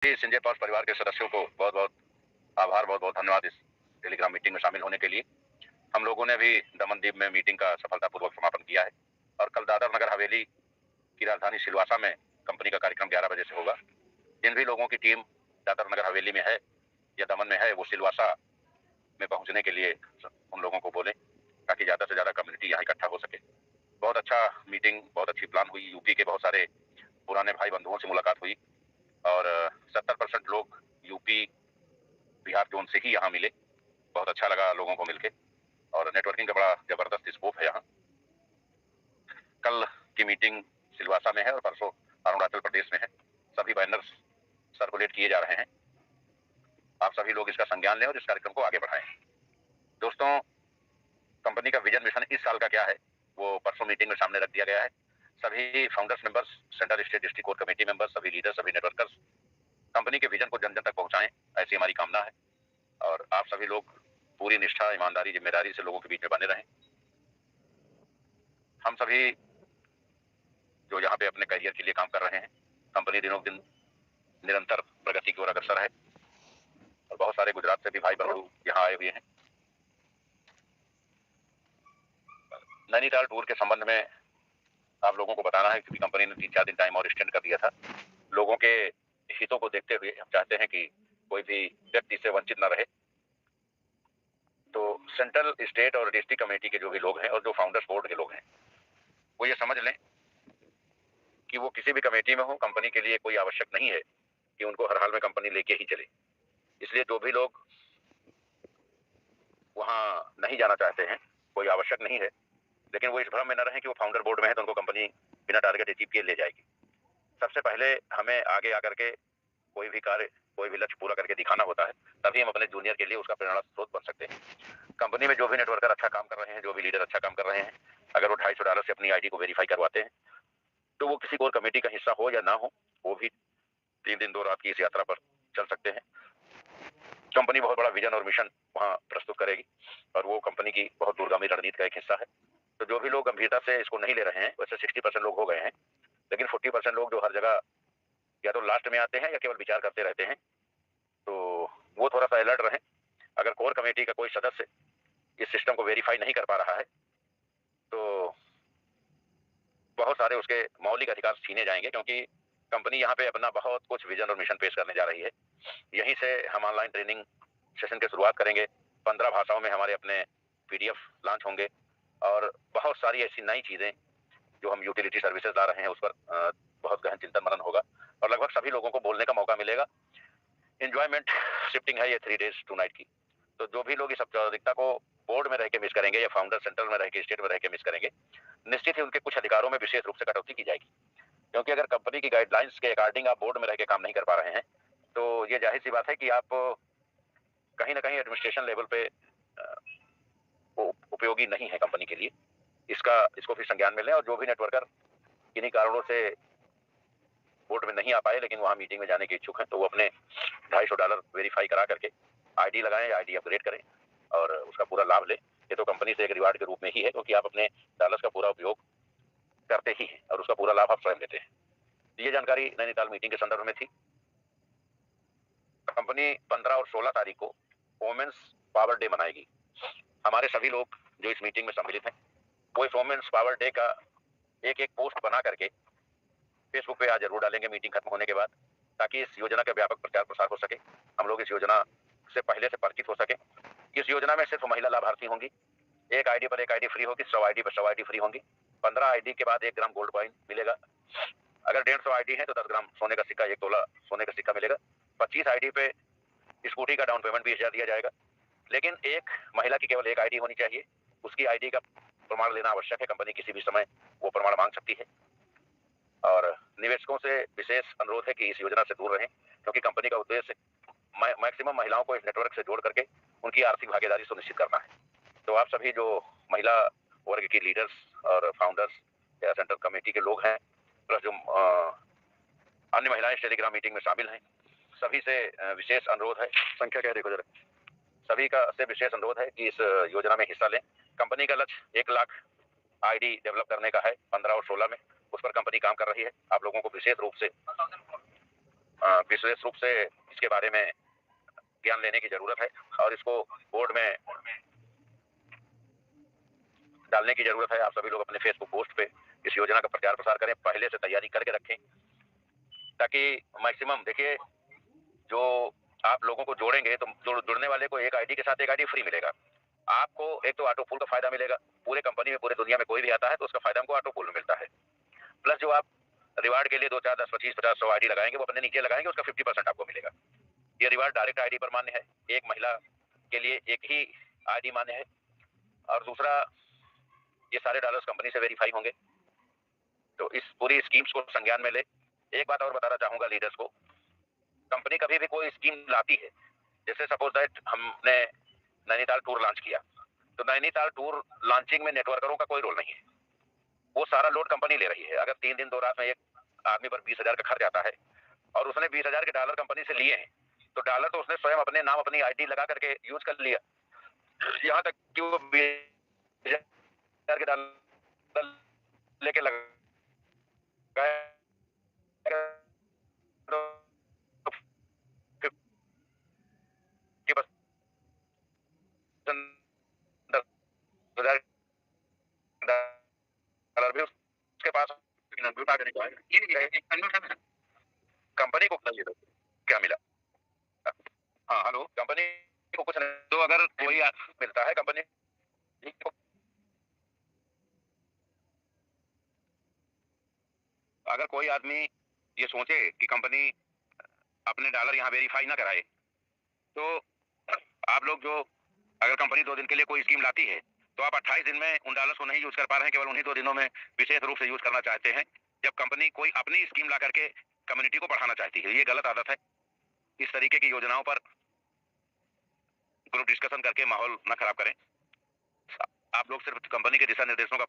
संजय पास परिवार के सदस्यों को बहुत बहुत आभार, बहुत बहुत धन्यवाद इस टेलीग्राम मीटिंग में शामिल होने के लिए। हम लोगों ने भी दमनदीप में मीटिंग का सफलतापूर्वक समापन किया है और कल दादर नगर हवेली की राजधानी सिलवासा में कंपनी का कार्यक्रम 11 बजे से होगा। जिन भी लोगों की टीम दादर नगर हवेली में है या दमन में है वो सिलवासा में पहुंचने के लिए उन लोगों को बोले ताकि ज्यादा से ज्यादा कम्युनिटी यहाँ इकट्ठा हो सके। बहुत अच्छा मीटिंग, बहुत अच्छी प्लान हुई। यूपी के बहुत सारे पुराने भाई बंधुओं से मुलाकात हुई और 70% लोग यूपी बिहार जोन से ही यहाँ मिले। बहुत अच्छा लगा लोगों को मिलके और नेटवर्किंग का बड़ा जबरदस्त स्कोप है यहाँ। कल की मीटिंग सिलवासा में है और परसों अरुणाचल प्रदेश में है। सभी बैनर्स सर्कुलेट किए जा रहे हैं। आप सभी लोग इसका संज्ञान लें और इस कार्यक्रम को आगे बढ़ाएं। दोस्तों, कंपनी का विजन मिशन इस साल का क्या है वो परसों मीटिंग में सामने रख दिया गया है। सभी founders members, central state district core committee members, सभी लीडर्स, सभी नेटवर्कर्स कंपनी के विजन को जन जन तक पहुंचाएं, ऐसी हमारी कामना है। और आप सभी लोग पूरी निष्ठा, ईमानदारी, जिम्मेदारी से लोगों के बीच में बने रहें। हम सभी जो यहाँ पे अपने करियर के लिए काम कर रहे हैं, कंपनी दिनों दिन निरंतर प्रगति की ओर अग्रसर है और बहुत सारे गुजरात से भी भाई बंधु यहाँ आए हुए हैं। नैनीताल टूर के संबंध में आप लोगों को बताना है क्योंकि कंपनी ने 3-4 दिन टाइम और एक्सटेंड कर दिया था। लोगों के हितों को देखते हुए हम चाहते हैं कि कोई भी व्यक्ति से वंचित न रहे। तो सेंट्रल, स्टेट और डिस्ट्रिक्ट कमेटी के जो भी लोग हैं और जो फाउंडर्स बोर्ड के लोग हैं वो ये समझ लें कि वो किसी भी कमेटी में हो, कंपनी के लिए कोई आवश्यक नहीं है कि उनको हर हाल में कंपनी लेके ही चले। इसलिए जो भी लोग वहां नहीं जाना चाहते हैं, कोई आवश्यक नहीं है, लेकिन वो इस भ्रम में न रहे कि वो फाउंडर बोर्ड में है तो उनको कंपनी बिना टारगेट अचीव किए ले जाएगी। सबसे पहले हमें आगे आकर के कोई भी कार्य, कोई भी लक्ष्य पूरा करके दिखाना होता है, तभी हम अपने जूनियर के लिए उसका प्रेरणा स्रोत बन सकते हैं। कंपनी में जो भी नेटवर्कर अच्छा काम कर रहे हैं, जो भी लीडर अच्छा काम कर रहे हैं, अगर वो $250 से अपनी आईडी को वेरीफाई करवाते हैं तो वो किसी और कमेटी का हिस्सा हो या ना हो, वो भी 3 दिन 2 रात की इस यात्रा पर चल सकते हैं। कंपनी बहुत बड़ा विजन और मिशन वहां प्रस्तुत करेगी और वो कंपनी की बहुत दूरगामी रणनीति का एक हिस्सा है। तो जो भी लोग गंभीरता से इसको नहीं ले रहे हैं, वैसे 60% लोग हो गए हैं, लेकिन 40% लोग जो हर जगह या तो लास्ट में आते हैं या केवल विचार करते रहते हैं, तो वो थोड़ा सा अलर्ट रहें। अगर कोर कमेटी का कोई सदस्य इस सिस्टम को वेरीफाई नहीं कर पा रहा है तो बहुत सारे उसके मौलिक अधिकार छीने जाएंगे, क्योंकि कंपनी यहाँ पे अपना बहुत कुछ विजन और मिशन पेश करने जा रही है। यहीं से हम ऑनलाइन ट्रेनिंग सेशन की शुरुआत करेंगे। 15 भाषाओं में हमारे अपने पीडीएफ लॉन्च होंगे और बहुत सारी ऐसी नई चीजें जो हम यूटिलिटी सर्विसेज ला रहे हैं उस पर बहुत गहन चिंतन मनन होगा और लगभग सभी लोगों को बोलने का मौका मिलेगा। एंजॉयमेंट शिफ्टिंग है ये 3 days 2 night की। तो जो भी लोग इस औपचारिकता को बोर्ड में रह के मिस करेंगे या फाउंडर सेंट्रल में रह के, स्टेट में रह के मिस करेंगे, निश्चित ही उनके कुछ अधिकारों में विशेष रूप से कटौती की जाएगी। क्योंकि अगर कंपनी की गाइडलाइंस के अकॉर्डिंग आप बोर्ड में रह के काम नहीं कर पा रहे हैं तो ये जाहिर सी बात है कि आप कहीं ना कहीं एडमिनिस्ट्रेशन लेवल पे उपयोगी नहीं है कंपनी के लिए। इसको भी संज्ञान में लें और जो भी नेटवर्कर किन्हीं कारणों से बोर्ड में नहीं आ पाए लेकिन वहां मीटिंग में जाने के इच्छुक हैं तो वो अपने $250 वेरीफाई करा करके आईडी लगाएं, आईडी अपग्रेड करें और उसका पूरा लाभ लें। ये तो कंपनी से एक रिवार्ड के रूप में ही है क्योंकि आप अपने डॉलर्स का पूरा उपयोग करते ही हैं और उसका पूरा लाभ आप स्वयं लेते हैं। ये जानकारी नैनीताल मीटिंग के संदर्भ में थी। कंपनी 15 और 16 तारीख को वोमेन्स पावर डे मनाएगी। हमारे सभी लोग जो इस मीटिंग में सम्मिलित हैं वो इस वोमेन्स पावर डे का एक एक पोस्ट बना करके फेसबुक पे आज जरूर डालेंगे मीटिंग खत्म होने के बाद, ताकि इस योजना का व्यापक प्रचार प्रसार हो सके, हम लोग इस योजना से पहले से परिचित हो सके। इस योजना में सिर्फ महिला लाभार्थी होंगी। एक आईडी पर एक आईडी फ्री होगी, 100 आईडी पर 100 आईडी फ्री होंगी। 15 आईडी के बाद 1 ग्राम गोल्ड कॉइन मिलेगा। अगर 150 आईडी है तो 10 ग्राम सोने का सिक्का, 1 तोला सोने का सिक्का मिलेगा। 25 आईडी पे स्कूटी का डाउन पेमेंट 20,000 दिया जाएगा। लेकिन एक महिला की केवल एक आईडी होनी चाहिए, उसकी आईडी का प्रमाण लेना आवश्यक है। कंपनी किसी भी समय वो प्रमाण मांग सकती है और निवेशकों से विशेष अनुरोध है कि इस योजना से दूर रहें, क्योंकि कंपनी का उद्देश्य मैक्सिमम महिलाओं को इस नेटवर्क से जोड़ करके उनकी आर्थिक भागीदारी सुनिश्चित करना है। तो आप सभी जो महिला वर्ग की लीडर्स और फाउंडर्स या सेंट्रल कमेटी के लोग हैं, प्लस जो अन्य महिलाएं इस टेलीग्राम मीटिंग में शामिल हैं, सभी से विशेष अनुरोध है, संख्या क्या देखो जरा, सभी का से विशेष अनुरोध है कि इस योजना में हिस्सा लें। कंपनी का लक्ष्य 1 लाख आईडी डेवलप करने का है 15 और 16 में, उस पर कंपनी काम कर रही है। आप लोगों को विशेष रूप से विशेष रूप से इसके बारे में ज्ञान लेने की जरूरत है और इसको बोर्ड में डालने की जरूरत है। आप सभी लोग अपने फेसबुक पोस्ट पे इस योजना का प्रचार प्रसार करें, पहले से तैयारी करके रखें, ताकि मैक्सिमम देखिए जो आप लोगों को जोड़ेंगे तो जुड़ने वाले को एक आईडी के साथ एक आईडी फ्री मिलेगा। आपको एक तो ऑटो पुल का फायदा मिलेगा, पूरे कंपनी में पूरे दुनिया में कोई भी आता है तो उसका फायदा हमको ऑटो पुल में मिलता है। प्लस जो आप रिवार्ड के लिए 2 4 10 25 50 100 आईडी लगाएंगे वो अपने नीचे लगाएंगे, उसका 50% आपको मिलेगा। ये रिवार्ड डायरेक्ट आईडी पर मान्य है, एक महिला के लिए एक ही आईडी मान्य है। और दूसरा, ये सारे डॉलर्स कंपनी से वेरीफाई होंगे। तो इस पूरी स्कीम्स को संज्ञान में ले। एक बात और बताना चाहूंगा लीडर्स को, कंपनी कभी भी कोई स्कीम लाती है, जैसे सपोज दैट हमने नैनीताल टूर लॉन्च किया, तो नैनीताल टूर लॉन्चिंग में नेटवर्करों का कोई रोल नहीं है, वो सारा लोड कंपनी ले रही है। अगर 3 दिन 2 रात में एक आदमी पर 20,000 का खर्च आता है और उसने 20,000 के डॉलर कंपनी से लिए हैं, तो डॉलर तो उसने स्वयं अपने नाम अपनी आईडी लगा करके यूज कर लिया। यहाँ तक कि वो 20,000 के डॉलर लेके लगा डॉलर भी उसके पास कंपनी को क्या मिला? हाँ हेलो, कंपनी को कुछ नहीं, तो अगर कोई मिलता है कंपनी को, अगर कोई आदमी ये सोचे कि कंपनी अपने डॉलर यहाँ वेरीफाई ना कराए, तो आप लोग जो अगर कंपनी 2 दिन के लिए कोई स्कीम लाती है तो आप 28 दिन में उन डॉलर्स को नहीं यूज कर पा रहे हैं, केवल उन्हीं 2 दिनों में विशेष रूप से यूज करना चाहते हैं जब कंपनी कोई अपनी स्कीम ला करके कम्युनिटी को बढ़ाना चाहती है। ये गलत आदत है। इस तरीके की योजनाओं पर ग्रुप डिस्कशन करके माहौल न खराब करें। आप लोग सिर्फ कंपनी के दिशा निर्देशों का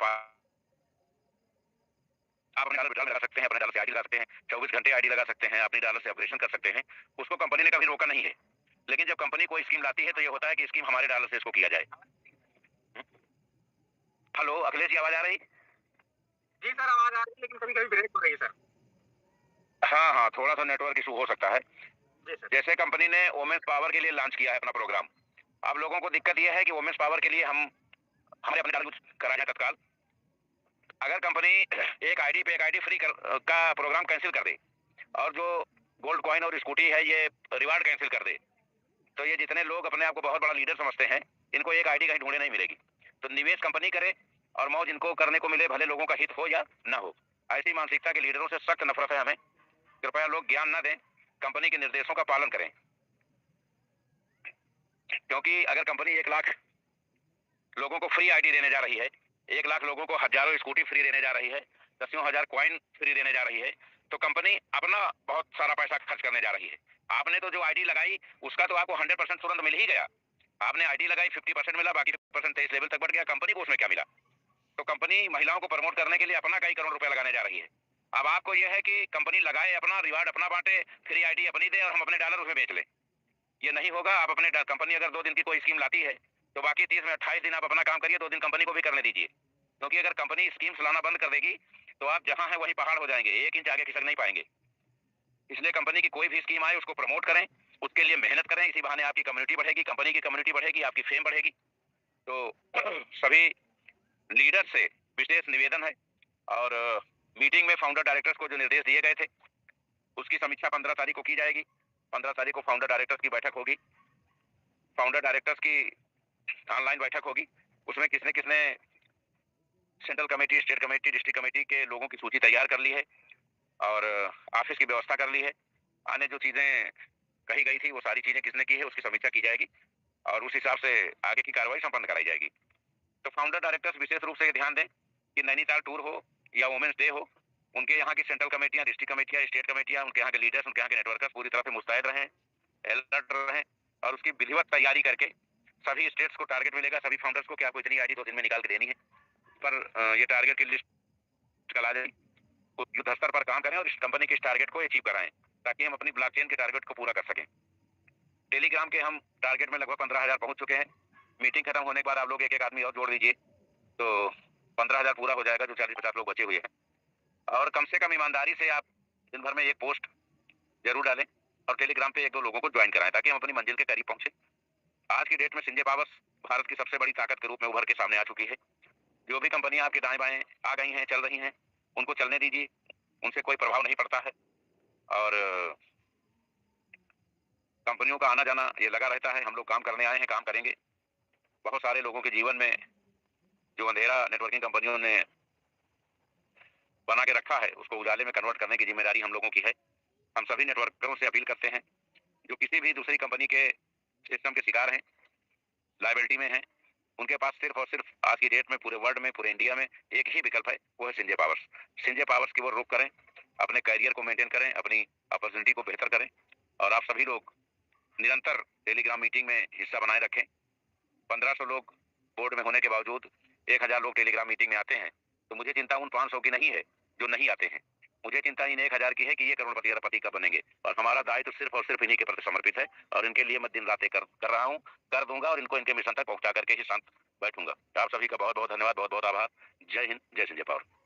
आप अपने डॉलर विड्रॉल लगा सकते हैं, अपने डॉलर से आईडी लगा सकते हैं, 24 घंटे आईडी लगा सकते हैं, अपनी डॉलर से ऑपरेशन कर सकते हैं, उसको कंपनी ने कभी रोका नहीं है। लेकिन जब कंपनी कोई स्कीम लाती है तो ये होता है कि स्कीम हमारे डॉलर से इसको किया जाए। हेलो अखिलेश जी, आवाज आ रही? जी सर आवाज आ रही है, लेकिन कभी कभी ब्रेक हो रही है सर। हाँ हाँ, थोड़ा सा नेटवर्क इशू हो सकता है। जैसे कंपनी ने वोमेन्स पावर के लिए लॉन्च किया है अपना प्रोग्राम, अब लोगों को दिक्कत यह है कि वोमेन्स पावर के लिए हमारे अपने डॉलर करा जाए तत्काल। अगर कंपनी एक आईडी पे एक आईडी फ्री का प्रोग्राम कैंसिल कर दे और जो गोल्ड कॉइन और स्कूटी है ये रिवार्ड कैंसिल कर दे, तो ये जितने लोग अपने आप को बहुत बड़ा लीडर समझते हैं, इनको एक आईडी कहीं ढूंढे नहीं मिलेगी। तो निवेश कंपनी करे और मौज इनको करने को मिले, भले लोगों का हित हो या ना हो। ऐसी मानसिकता के लीडरों से सख्त नफरत है हमें। कृपया लोग ज्ञान ना दें, कंपनी के निर्देशों का पालन करें। क्योंकि अगर कंपनी 1 लाख लोगों को फ्री आईडी देने जा रही है, 1 लाख लोगों को हजारों स्कूटी फ्री देने जा रही है, 10,000 कॉइन फ्री देने जा रही है, तो कंपनी अपना बहुत सारा पैसा खर्च करने जा रही है। आपने तो जो आईडी लगाई उसका तो आपको 100% तुरंत मिल ही गया। आपने आईडी लगाई 50% मिला, बाकी परसेंट 23 लेवल तक बढ़ गया, कंपनी को उसमें क्या मिला? तो कंपनी महिलाओं को प्रमोट करने के लिए अपना कई करोड़ रुपए लगाने जा रही है। अब आपको यह है कि कंपनी लगाए अपना, रिवार्ड अपना बांटे, फ्री आईडी अपनी दे और हम अपने डॉलर उसमें बेच लें। ये नहीं होगा। आप अपने कंपनी अगर 2 दिन की कोई स्कीम लाती है तो बाकी 30 में 28 दिन आप अपना काम करिए, 2 दिन कंपनी को भी करने दीजिए। क्योंकि अगर कंपनी स्कीम्स लाना बंद कर देगी तो आप जहां हैं वहीं पहाड़ हो जाएंगे, 1 इंच आगे खिसक नहीं पाएंगे। इसलिए कंपनी की कोई भी स्कीम आए उसको प्रमोट करें, उसके लिए मेहनत करें, इसी बहाने आपकी कम्युनिटी बढ़ेगी, कंपनी की कम्युनिटी बढ़ेगी, आपकी फेम बढ़ेगी। तो सभी लीडर से विशेष निवेदन है। और मीटिंग में फाउंडर डायरेक्टर्स को जो निर्देश दिए गए थे उसकी समीक्षा 15 तारीख को की जाएगी। 15 तारीख को फाउंडर डायरेक्टर्स की बैठक होगी। फाउंडर डायरेक्टर्स की ऑनलाइन बैठक होगी। उसमें किसने किसने central committee, state committee, district committee के लोगों की सूची तैयार कर ली है और ऑफिस की व्यवस्था कर ली है। आने जो चीजें कही गई थी वो सारी चीजें किसने की है उसकी समीक्षा की जाएगी और उस हिसाब से आगे की कार्रवाई संपन्न कराई जाएगी। तो फाउंडर डायरेक्टर्स विशेष रूप से ध्यान दें कि नैनीताल टूर हो या वुमेन्स डे हो, उनके यहाँ की सेंट्रल कमेटियां, डिस्ट्रिक्ट कमेटियां, स्टेट कमेटियां, उनके यहाँ के लीडर्स, उनके यहाँ के नेटवर्कर्स पूरी तरह से मुस्तैद रहें, अलर्ट रहें और उसकी विधिवत तैयारी करके सभी स्टेट्स को टारगेट मिलेगा, सभी फाउंडर्स को, क्या आपको इतनी आईडी 2 दिन में निकाल के देनी है, पर ये टारगेट की लिस्ट चला दें, युद्ध स्तर पर काम करें और इस कंपनी के इस टारगेट को अचीव कराएं ताकि हम अपनी ब्लॉकचेन के टारगेट को पूरा कर सकें। टेलीग्राम के हम टारगेट में लगभग 15,000 पहुंच चुके हैं। मीटिंग खत्म होने के बाद आप लोग एक एक आदमी और जोड़ दीजिए तो 15,000 पूरा हो जाएगा, जो 40-50 लोग बचे हुए हैं। और कम से कम ईमानदारी से आप दिन भर में 1 पोस्ट जरूर डालें और टेलीग्राम पे 1-2 लोगों को ज्वाइन कराएं ताकि हम अपनी मंजिल के करीब पहुंचे। आज की डेट में संजय पावर्स भारत की सबसे बड़ी ताकत के रूप में उभर के सामने आ चुकी है। जो भी कंपनियां आपके दाएं-बाएं आ गई हैं, चल रही हैं, उनको चलने दीजिए, उनसे कोई प्रभाव नहीं पड़ता है और कंपनियों का आना-जाना ये लगा रहता है। हम लोग काम करने आए हैं, काम करेंगे। बहुत सारे लोगों के जीवन में जो अंधेरा नेटवर्किंग कंपनियों ने बना के रखा है, उसको उजाले में कन्वर्ट करने की जिम्मेदारी हम लोगों की है। हम सभी नेटवर्करों से अपील करते हैं, जो किसी भी दूसरी कंपनी के सिस्टम के शिकार हैं, लायबिलिटी में हैं, उनके पास सिर्फ और सिर्फ आज की डेट में पूरे वर्ल्ड में, पूरे इंडिया में एक ही विकल्प है, वो है संजय पावर्स। संजय पावर्स की ओर रुख करें, अपने करियर को मेंटेन करें, अपनी अपॉर्चुनिटी को बेहतर करें और आप सभी लोग निरंतर टेलीग्राम मीटिंग में हिस्सा बनाए रखें। 1500 लोग बोर्ड में होने के बावजूद 1000 लोग टेलीग्राम मीटिंग में आते हैं, तो मुझे चिंता उन 500 की नहीं है जो नहीं आते हैं। मुझे चिंता इन 1000 की है कि ये करोड़पति अरबपति कब बनेंगे और हमारा दायित्व सिर्फ और सिर्फ इन्हीं के प्रति समर्पित है और इनके लिए मैं दिन रातें कर रहा हूँ, कर दूंगा और इनको इनके मिशन तक पहुंचा करके ही शांत बैठूंगा। आप सभी का बहुत बहुत धन्यवाद, बहुत बहुत आभार। जय हिंद, जय संजय पावर।